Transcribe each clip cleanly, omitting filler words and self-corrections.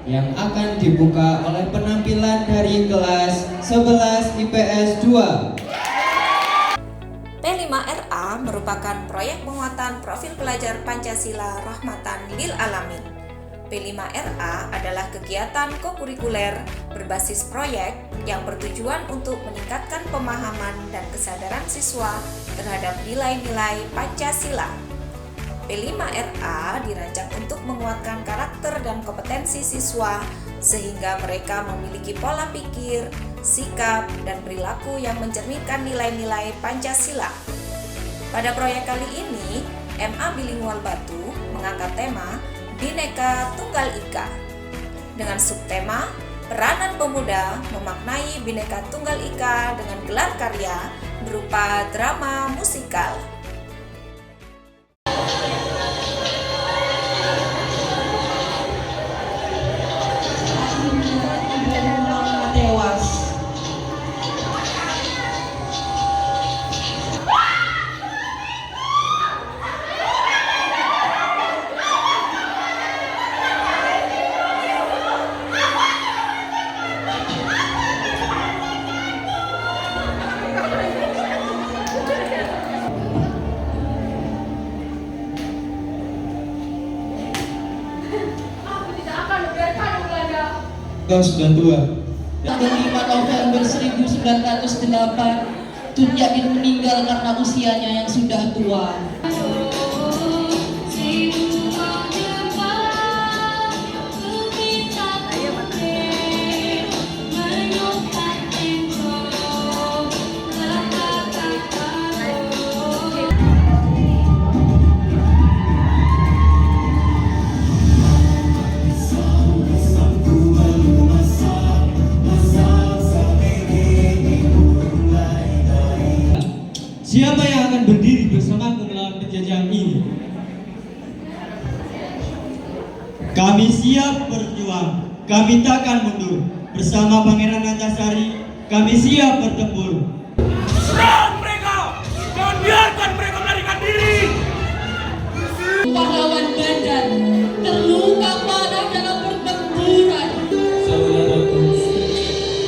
yang akan dibuka oleh penampilan dari kelas 11 IPS 2. P5RA merupakan proyek penguatan profil pelajar Pancasila Rahmatan lil Alamin. P5RA adalah kegiatan kokurikuler berbasis proyek yang bertujuan untuk meningkatkan pemahaman dan kesadaran siswa terhadap nilai-nilai Pancasila. P5RA dirancang untuk menguatkan karakter dan kompetensi siswa sehingga mereka memiliki pola pikir, sikap, dan perilaku yang mencerminkan nilai-nilai Pancasila. Pada proyek kali ini, MA Bilingual Batu mengangkat tema Bhinneka Tunggal Ika dengan subtema Peranan Pemuda Memaknai Bhinneka Tunggal Ika dengan gelar karya berupa drama musikal. Kau sudah tua. Tanggal 5 November 1908, Tun Yadin meninggal karena usianya yang sudah tua. Siapa yang akan berdiri bersamaku melawan penjajahan ini? Kami siap berjuang, kami takkan mundur. Bersama Pangeran Antasari, kami siap bertempur. Serang mereka! Jangan biarkan mereka melarikan diri! Pahlawan Banjar terluka parah dalam pertempuran. Saudaraku,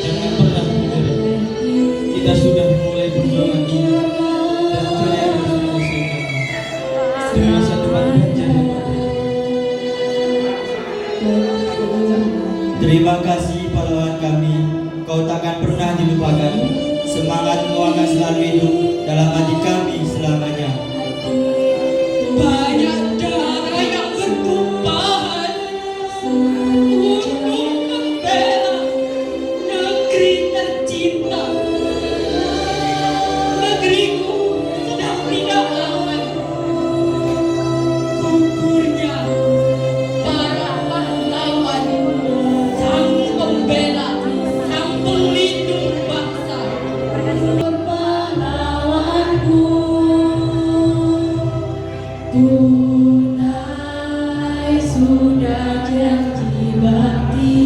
jangan pernah menyerah. Kita sudah mulai perjuangan ini. Dengan satu Banjar. Terima kasih pahlawan kami, kau takkan pernah dilupakan. Semangatmu akan selalu hidup dalam hati kami selamanya. Banyak darah yang bertumpahan untuk membela negeri tercinta. Negeriku sedang tidak aman. Gugurnya para pahlawan, sang pembela, sang pelindung bangsa. Pahlawanku tunai sudah janji bakti.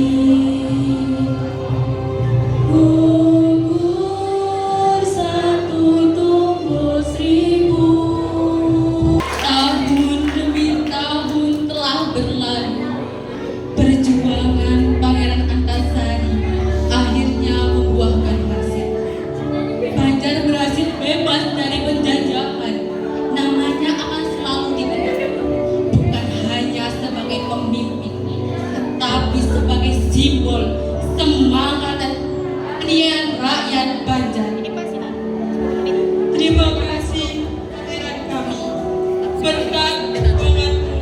Gugur satu tumbuh seribu. Tahun demi tahun telah berlalu. Perjuangan Pangeran Antasari akhirnya membuahkan hasil. Banjar berhasil bebas dari penjajahan. Namanya akan selalu dikenang, bukan hanya sebagai pemimpin, tetapi sebagai simbol semangat dan kenian rakyat Banjar. Terima kasih Pangeran kami. Berkat dukunganmu,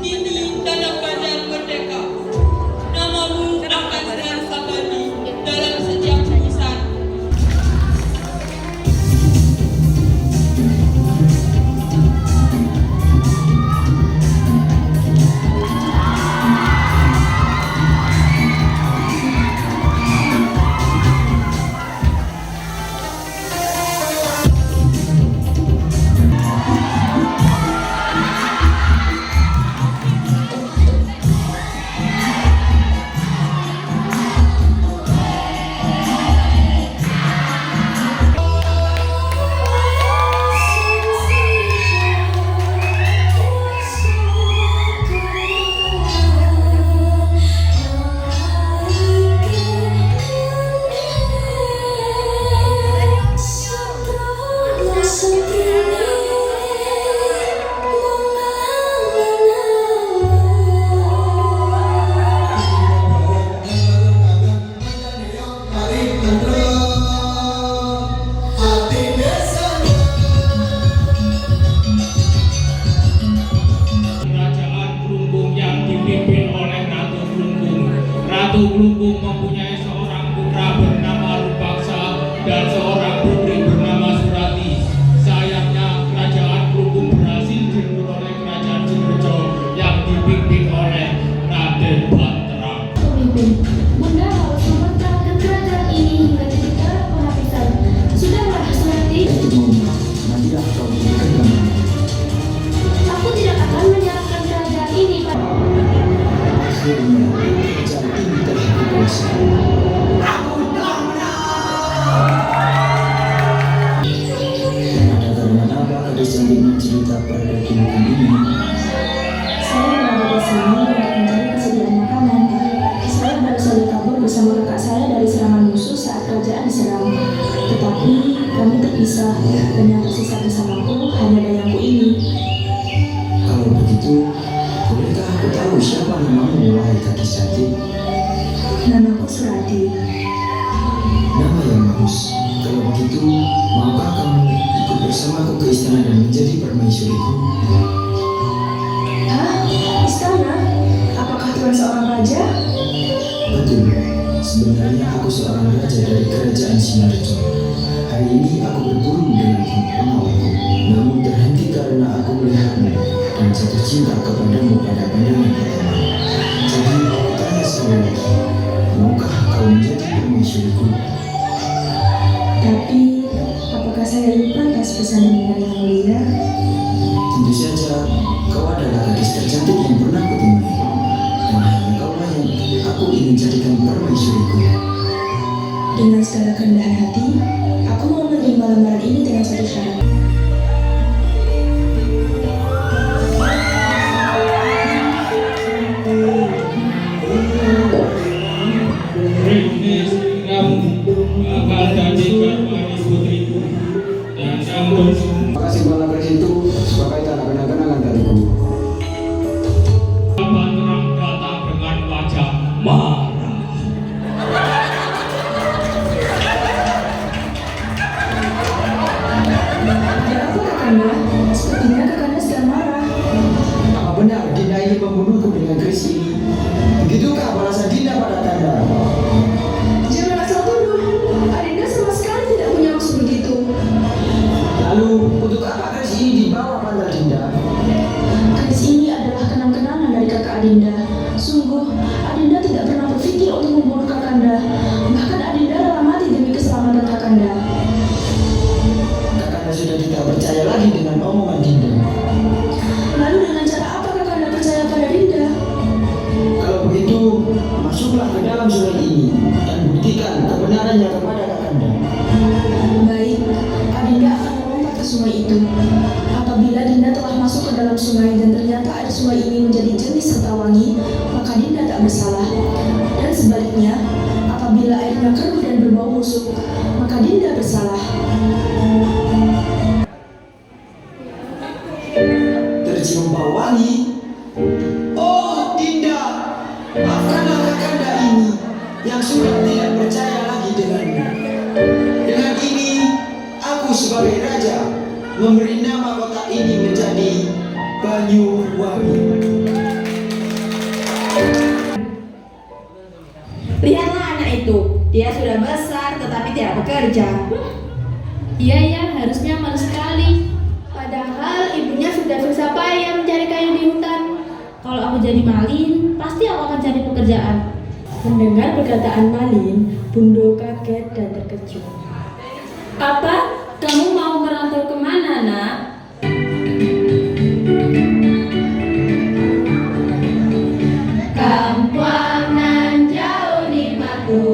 kini tanah Banjar merdeka. Namamu akan senantiasa abadi dalam setiap urusan. Ratu Glunggung mempunyai seorang putra bernama Lupaksa dan seorang putri bernama Surati. Sayangnya kerajaan Glunggung berhasil direbut oleh kerajaan Surejo yang dipimpin oleh Raden Banterang. Pemimpin, Bunda harus mempertahankan kerajaan ini hingga titik darah penghabisan. Sudahlah, Surati. Nantilah kau diberikan. Aku tidak akan menyerahkan kerajaan ini pada Akhirnya, kerajaan ini telah dikuasai. Ada karena apa gadis cantik mencerita pada laki-laki ini? Saya berada di sini untuk mencari kesediaan makanan. Saya baru saja kabur bersama kakak saya dari serangan musuh saat kerajaan diserang. Tetapi kami terpisah dan yang tersisa bersamaku hanya dayangku ini. Kalau begitu, bolehkah aku tahu siapa namamu, wahai gadis cantik? Namaku Surati. Nama yang bagus. Kalau begitu, maukah kamu ikut bersamaku ke istana dan menjadi permaisuriku? Hah? Istana? Apakah Tuhan seorang raja? Betul. Sebenarnya aku seorang raja dari kerajaan Sinarjo. Hari ini aku berburu dengan pengawalku, namun terhenti karena aku melihatmu dan jatuh cinta kepadamu pada pandangan pertama. Jadi aku tanya sekali lagi, maukah kau menjadi permaisuriku? Tapi, apakah saya ini pantas bersama dengan yang mulia? Tentu saja, kau adalah gadis tercantik yang pernah kutemui, dan hanya kaulah yang aku ingin jadikan permaisuriku. Dengan segala kerendahan hati, aku mau menerima lamaran ini dengan satu syarat. Regis, kamu bakal jadi garwani putriku dan kamu Makasih banyak dari situ sebagai tanda kenang-kenangan dariku. Banterang datang dengan wajah marah. Ada apa kakanda? Sepertinya kakanda sedang marah. Apa benar Dinda ingin membunuhku dengan keris ini? Begitukah balasan Dinda pada Kanda? Jangan asal tuduh. Adinda sama sekali tidak punya maksud begitu. Lalu untuk apa keris ini dibawa pada Dinda? Keris ini adalah kenang-kenangan dari kakak Adinda. Sungguh, Adinda tidak pernah berpikir untuk membunuh kakanda. Bahkan Adinda rela mati demi keselamatan kakanda. Kakanda sudah tidak percaya lagi dengan omongan Dinda. Lalu dengan cara apa kakanda percaya pada Dinda? Kalau begitu, masuklah ke dalam sungai ini dan buktikan kebenarannya kepada Kakanda. Baik, Adinda akan melompat ke sungai itu. Apabila Dinda telah masuk ke dalam sungai dan ternyata air sungai ini menjadi jernih serta wangi, maka Dinda tak bersalah. Dan sebaliknya, apabila airnya keruh dan berbau busuk, maka Dinda bersalah. Tercium bau wangi. Oh, Dinda, maafkanlah Kakanda ini yang sudah tidak percaya lagi denganmu. Dengan ini, aku sebagai raja memberi nama kota ini menjadi Banyuwangi. Lihatlah anak itu, dia sudah besar tetapi tidak bekerja. Iya ya, harusnya malu sekali. Padahal ibunya sudah susah payah mencari kayu di hutan. Kalau aku jadi Malin, pasti aku akan cari pekerjaan. Mendengar perkataan Malin, Bundo kaget dan terkejut. Apa? Kamu mau merantau kemana, nak? Kampuangan jauh di matu,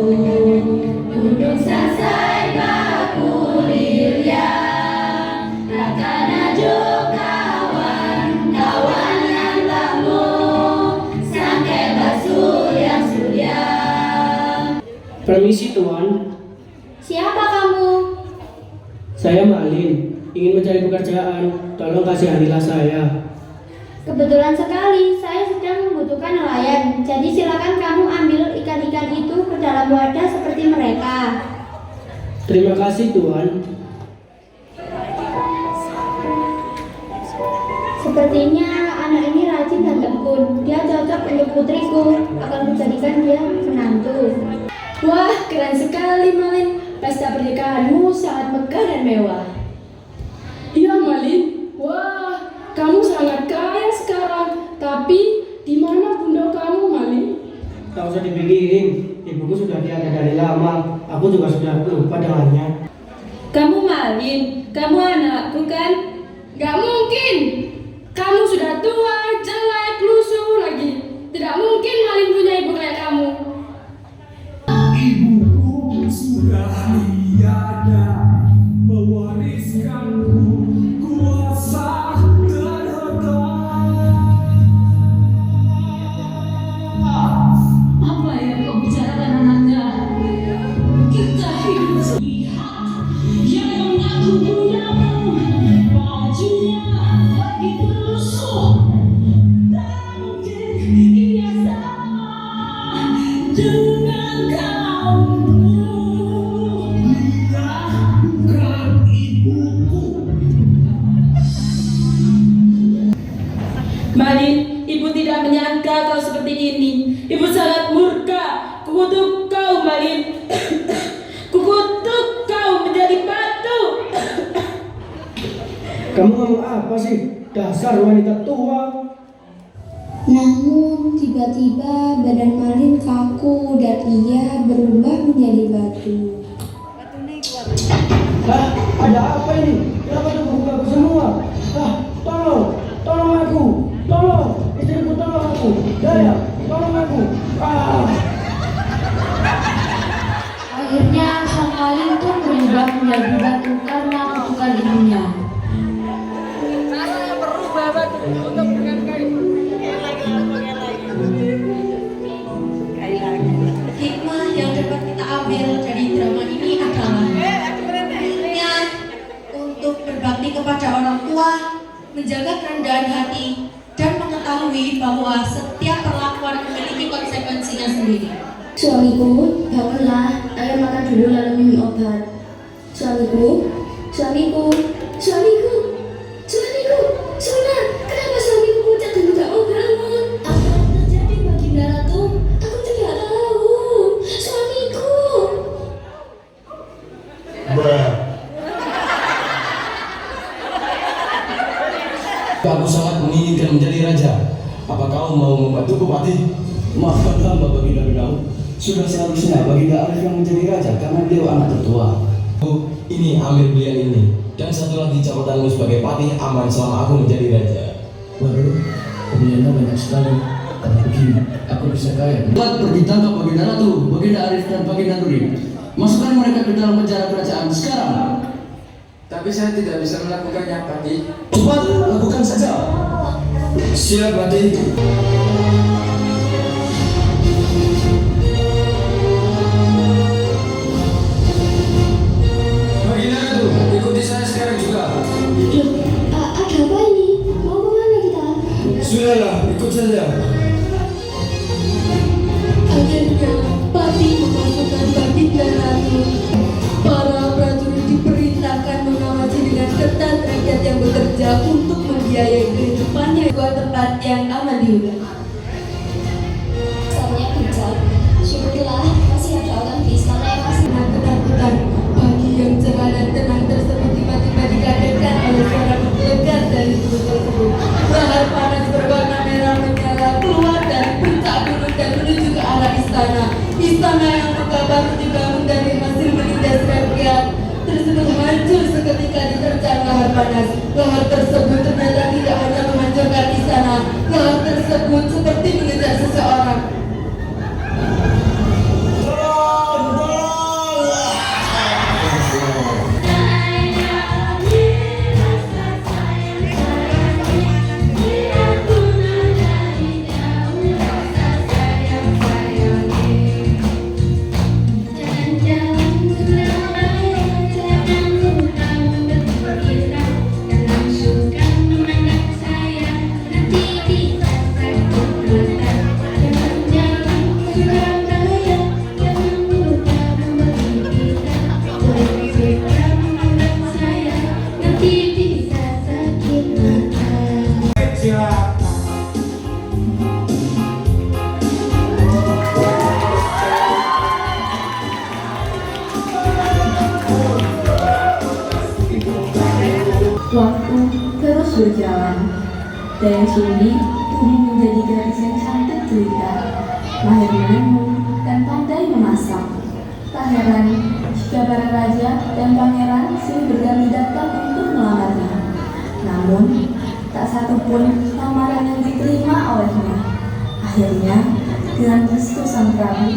gunung sasai baku liriang, takkan ajuk kawan, kawanan lamu, sangkai basur yang sulia. Permisi Tuan, Siapa kamu? saya Malin, ingin mencari pekerjaan, tolong kasihanilah saya. Kebetulan sekali, saya sedang membutuhkan nelayan. Jadi silakan kamu ambil ikan-ikan itu ke dalam wadah seperti mereka. Terima kasih Tuan. Sepertinya anak ini rajin dan tekun. Dia cocok untuk putriku, akan kujadikan dia menantu. Wah, keren sekali Malin. Pesta pernikahanmu sangat megah dan mewah. Iya Malin. Wah, kamu sangat kaya sekarang. Tapi di mana bunda kamu Malin? Tak usah dipikirin, ibuku sudah tiada dari lama. Aku juga sudah lupa dengannya. Kamu Malin, kamu anakku kan? Gak mungkin. Kamu sudah tua, jelek, lusuh lagi. Tidak mungkin Malin punya ibu kayak kamu. Ibuku sudah tiada, mewariskanku kuasa dan harta. Apa yang kau bicarakan anaknya? Kita hidup selihat yang mengaku bunyamu, bajunya begitu lusuh. Tak mungkin ia sama dengan kamu. Bukan ibuku. Malin, ibu tidak menyangka kau seperti ini. Ibu sangat murka. Kukutuk kau Malin. Kukutuk kau menjadi batu. Kamu ngomong apa sih? Dasar wanita tua. Namun tiba-tiba badan Malin kaku dan ia berubah menjadi batu. Hah? Ada apa ini? Kenapa tubuhku aku semua? Hah? Tolong! Tolong aku! Tolong! Istriku tolong aku! Daya! Tolong aku! Ah! Akhirnya sang Malin pun berubah menjadi batu karena kutukan ibunya. Hikmah yang dapat kita ambil dari drama ini adalah niat untuk berbakti kepada orang tua, menjaga kerendahan hati, dan mengetahui bahwa setiap perlakuan memiliki konsekuensinya sendiri. Suamiku, bangunlah, ayo makan dulu lalu minum obat. Suamiku, suamiku, suamiku, suamiku, Suna, kenapa suamiku pucat dan tidak mau bangun? Apa yang terjadi Baginda Ratu? Aku tidak tahu. Suamiku. Aku sangat menginginkan menjadi raja. Apa kau mau membantuku, Patih? Maafkan hamba Baginda Bidau. Sudah seharusnya Baginda Arif yang menjadi raja karena beliau anak tertua. Ini ambil belian ini. Dan satu lagi capatanmu sebagai Patih aman selama aku menjadi raja. Waduh, pembeliannya banyak sekali. Tapi begini, aku bisa kaya. Buat pergi tangkap Baginda Ratu, Baginda Arif dan Baginda Nuri. Masukkan mereka ke dalam penjara kerajaan sekarang. Tapi saya tidak bisa melakukannya, Patih. Cepat, lakukan saja. Siap, Patih. Baginda Ratu, ikuti saya sekarang juga. Ada apa ini? Mau kemana kita? Sudahlah, ikut saja. Akhirnya Patih memasukkan Baginda Ratu. Para prajurit diperintahkan mengawasi dengan ketat rakyat yang bekerja untuk membiayai kehidupannya ke tempat yang aman di hutan. Caranya bijak. Syukurlah masih ada orang di istana yang masih Dengan ketakutan, pagi yang cerah dan tenang tersebut tiba-tiba dikagetkan oleh suara menggelegar dari tubuh tersebut. Lahar panas berwarna merah menyala keluar dari puncak gunung dan menuju ke arah istana. Istana yang megah baru dibangun dari hasil menindas rakyat tersebut hancur seketika diterjang lahar panas. Lahar tersebut ternyata tidak hanya menghancurkan istana, lahar tersebut seperti mengejar seseorang. Dalam suka memandang saya, nanti kita bertemu. berjalan. Dayang Sumbi tumbuh menjadi gadis yang cantik jelita, mahir menenun dan pandai memasak. Tak heran jika para raja dan pangeran silih berganti datang untuk melamarnya. Namun, tak satu pun lamaran yang diterima olehnya. Akhirnya, dengan restu sang Prabu,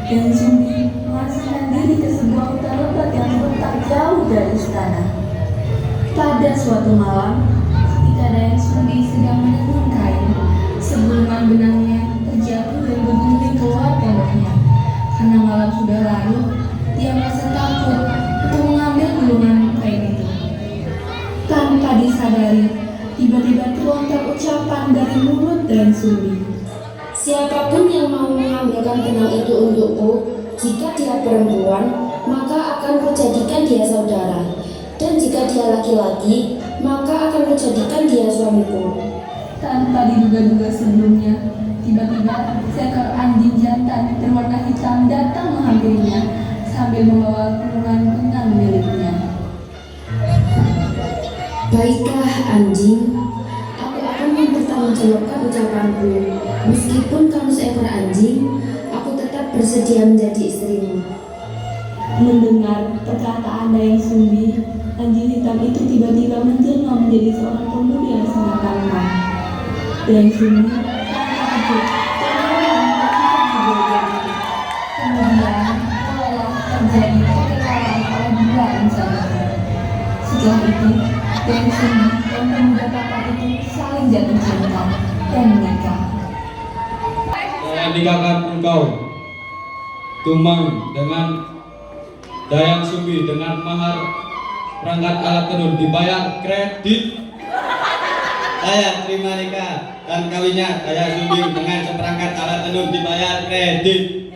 Dayang Sumbi mengasingkan diri ke sebuah hutan lebat yang terletak jauh dari istana. Pada suatu malam, ketika Dayang Sumbi sedang menenun kain, segulungan benangnya terjatuh dan berguling keluar pondoknya. Karena malam sudah larut, dia merasa takut untuk mengambil gulungan kain itu. Tanpa disadari, tiba-tiba terlontar ucapan dari mulut Dayang Sumbi. Siapapun yang mau mengambilkan benang itu untukku, jika dia perempuan, maka akan kujadikan dia saudara. Dan jika dia laki-laki, maka akan kujadikan dia suamiku. Tanpa diduga-duga sebelumnya, tiba-tiba seekor anjing jantan berwarna hitam datang menghampirinya sambil membawa gulungan benang miliknya. Baiklah anjing, aku akan mempertanggungjawabkan ucapanku. Meskipun kamu seekor anjing, aku tetap bersedia menjadi istrimu. Mendengar perkataan Dayang Sumbi, anjing hitam itu tiba-tiba menjelma menjadi seorang pemuda yang sangat tampan. Dayang Sumbi sangat takjub karena melihat kemudian telah terjadi perkenalan oleh dua insan itu. Setelah itu, Dayang Sumbi dan pemuda tampan itu saling jatuh cinta dan menikah. Saya nikahkan engkau, Tumang, dengan Dayang Sumbi dengan mahar perangkat alat tenun dibayar kredit. Saya terima nikah dan kawinnya Dayang Sumbi dengan seperangkat alat tenun dibayar kredit.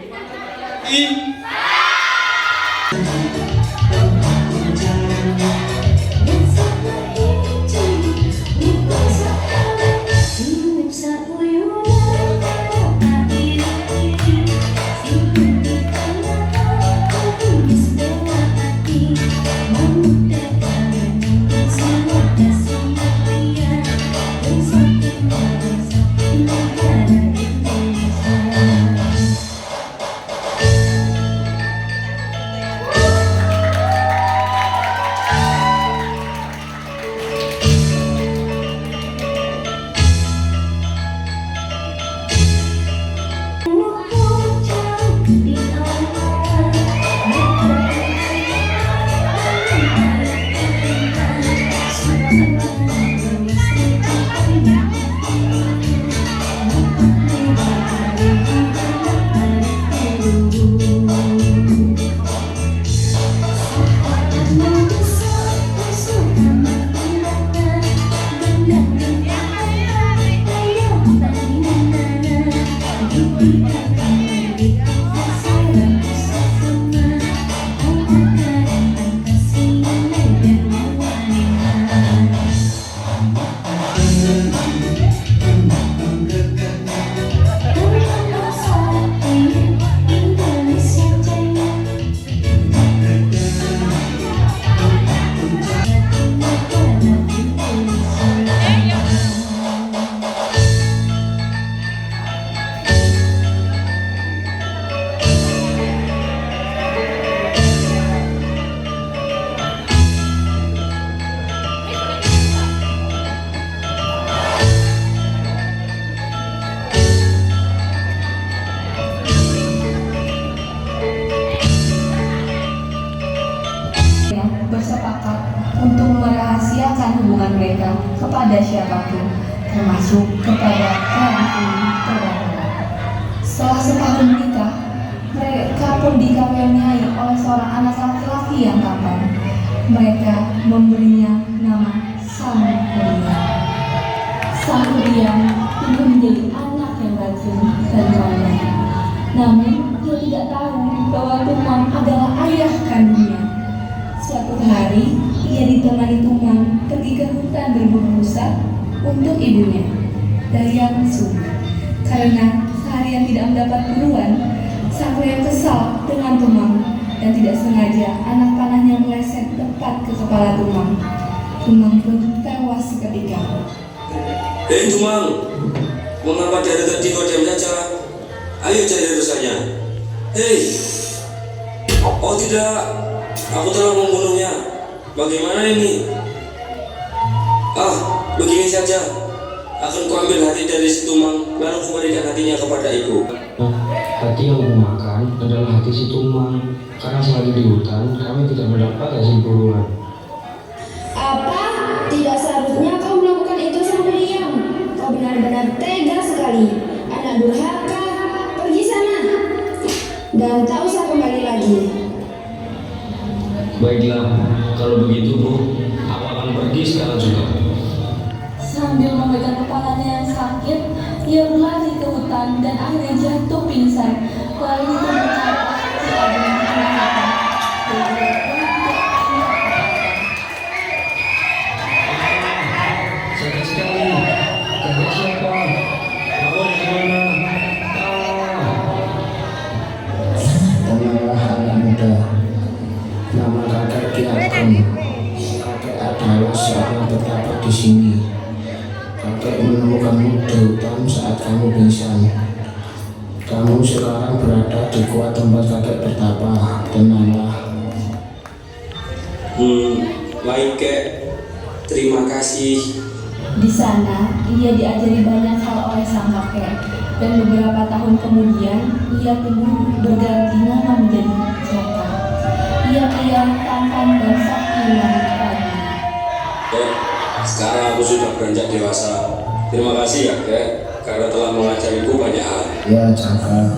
Bersepakat untuk merahasiakan hubungan mereka kepada siapapun, termasuk kepada Dayang Sumbi terdahulu. Setelah setahun menikah, mereka pun dikaruniai oleh seorang anak laki-laki yang tampan. Mereka memberinya nama Sang Hyang. Sang Hyang itu menjadi anak yang rajin dan soleh. Namun dia tidak tahu bahwa Tumang adalah ayah kandungnya. Suatu hari, ia ditemani Tumang pergi ke hutan berburu rusa untuk ibunya, Dayang Sumbi. Karena seharian tidak mendapat buruan, sang Hyang kesal dengan Tumang dan tidak sengaja anak panahnya meleset tepat ke kepala Tumang. Tumang pun tewas ketiga. Hei Tumang, mengapa dari tadi kau diam saja? Ayo cari urusannya. Hei, oh tidak, aku telah membunuhnya. Bagaimana ini? Begini saja. Akan kuambil hati dari si Tumang, lalu kuberikan hatinya kepada ibu. Hati yang aku makan adalah hati si Tumang. Karena selagi di hutan, kami tidak mendapat hasil buruan. Apa? Tidak seharusnya kau melakukan itu Sang Priam. Kau benar-benar tega sekali. Anak durhaka, pergi sana. Dan tak usah kembali lagi. Baiklah, kalau begitu Bu, aku akan pergi sekarang juga. Sambil memegang kepalanya yang sakit, ia berlari ke hutan dan akhirnya jatuh pingsan. Lalu itu mencapai si Ageng yang kelihatan. Sakit sekali. Kakak siapa? Kamu di mana? Tenanglah anak muda. Nama kakek Ki Ageng. Kakek adalah seorang petapa di sini. Kakek menemukanmu di hutan saat kamu pingsan. Kamu sekarang berada di gua tempat kakek bertapa. Tenanglah. Baik kek, terima kasih. Di sana, ia diajari banyak hal oleh sang kakek, dan beberapa tahun kemudian, ia tumbuh berganti nama menjadi Jaka. Ia pria tampan dan sakti menarik pagi. Sekarang aku sudah beranjak dewasa. Terima kasih ya kek, karena telah mengajariku banyak hal. Ya Jaka,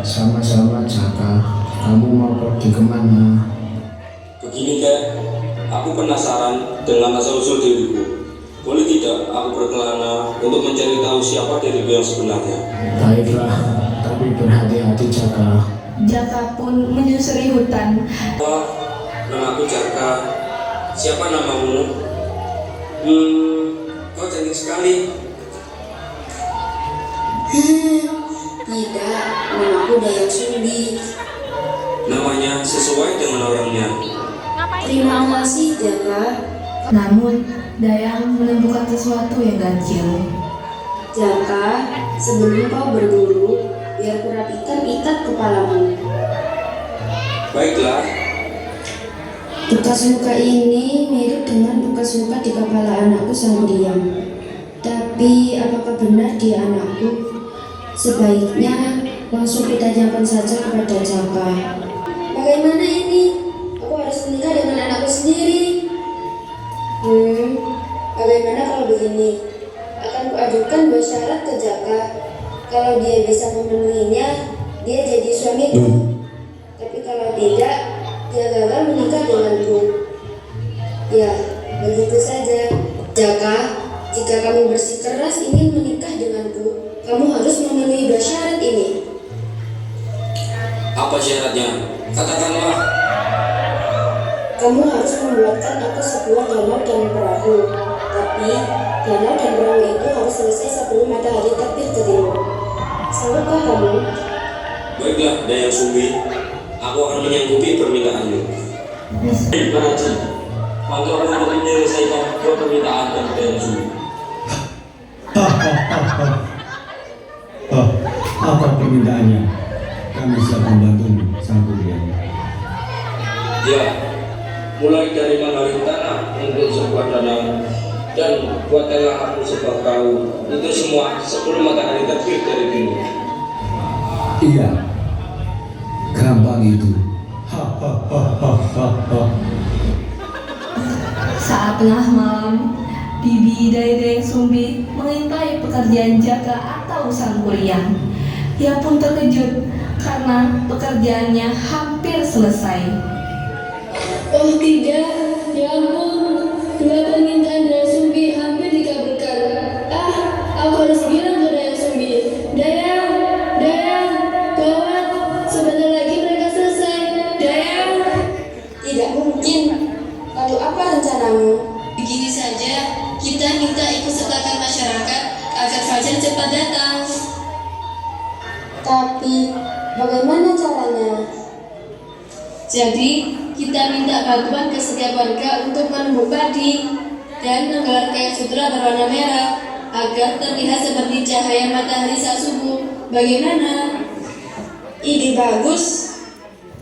sama-sama Jaka. Kamu mau pergi kemana? Begini kek, aku penasaran dengan asal-usul diriku. Boleh tidak aku berkelana untuk mencari tahu siapa diriku yang sebenarnya? Baiklah, tapi berhati-hati Jaka. Jaka pun menyusuri hutan. Namaku Jaka. Siapa namamu? Kau cantik sekali. Tidak, namaku Dayang Sumbi. Namanya sesuai dengan orangnya. Terima kasih Jaka. Namun, Dayang menemukan sesuatu yang ganjil. Jaka, sebelum kau berburu, biar kurapikan ikat kepalamu. Baiklah. Bekas luka ini mirip dengan bekas luka di kepala anakku Sang Priam. Tapi apakah benar dia anakku? Sebaiknya langsung ditanyakan saja kepada Jaka. Bagaimana ini? Aku harus menikah dengan anakku sendiri. Bagaimana kalau begini? Akan kuajukan 2 syarat ke Jaka. Kalau dia bisa memenuhinya, dia jadi suamiku. Tapi kalau tidak, dia gagal menikah denganku. Ya, begitu saja. Jaka, jika kamu bersikeras ingin menikah denganku, kamu harus memenuhi 2 syarat ini. Apa syaratnya? Katakanlah. Kamu harus membuatkan aku sebuah danau dan perahu. Tapi danau dan perahu itu harus selesai sebelum matahari terbit ke timur. Sanggupkah kamu? Baiklah, Dayang Sumbi. Aku akan menyanggupi permintaanmu. Baraji, bantu aku untuk menyelesaikan 2 permintaan dari Dayang Sumbi. Apa permintaannya? Kami siap membantumu, Sang Priam. Ya, mulai dari menggali tanah untuk sebuah danau dan buatlah aku sebuah perahu. Itu semua sebelum matahari terbit dari timur. Iya, gampang itu. Saat tengah malam, Bibi dari Dayang Sumbi mengintai pekerjaan Jaka atau Sang Priam. Ia pun terkejut karena pekerjaannya hampir selesai. Oh tidak, ya ampun, 2 permintaan Dayang Sumbi hampir dikabulkan. Aku harus bilang ke Dayang Sumbi. Dayang, gawat, sebentar lagi mereka selesai. Dayang. Tidak mungkin. Lalu apa rencanamu? Begini saja, kita minta ikut sertakan masyarakat agar fajar cepat datang. Tapi bagaimana caranya? Jadi kita minta bantuan ke setiap warga untuk menumbuk padi. dan menggelar kain sutra berwarna merah agar terlihat seperti cahaya matahari saat subuh. Bagaimana? Ide bagus.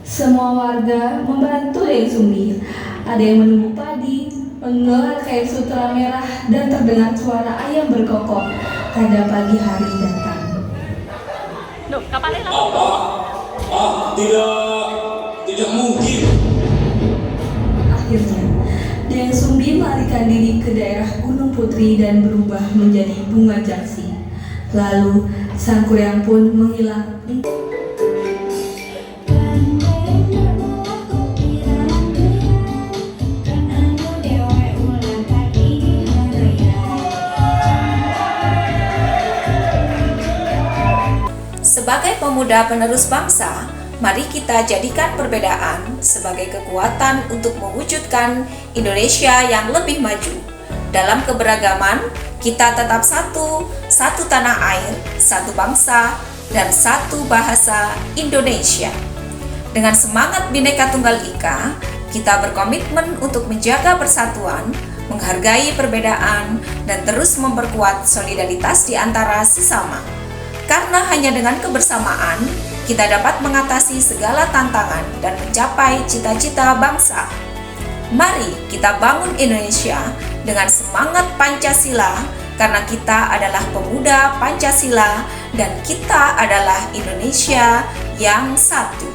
Semua warga membantu Deng Sumbi. Ada yang menunggu padi, menggelar kain sutra merah, dan terdengar suara ayam berkokok pada pagi hari datang. Tidak mungkin. Akhirnya, Deng Sumbi melarikan diri ke daerah Gunung Putri dan berubah menjadi bunga jaksi. Lalu, sang kuryang pun menghilang. Sebagai pemuda penerus bangsa, mari kita jadikan perbedaan sebagai kekuatan untuk mewujudkan Indonesia yang lebih maju. Dalam keberagaman, kita tetap satu tanah air, satu bangsa, dan satu bahasa Indonesia. Dengan semangat Bhinneka Tunggal Ika, kita berkomitmen untuk menjaga persatuan, menghargai perbedaan, dan terus memperkuat solidaritas di antara sesama. Karena hanya dengan kebersamaan, kita dapat mengatasi segala tantangan dan mencapai cita-cita bangsa. Mari kita bangun Indonesia dengan semangat Pancasila, karena kita adalah pemuda Pancasila dan kita adalah Indonesia yang satu.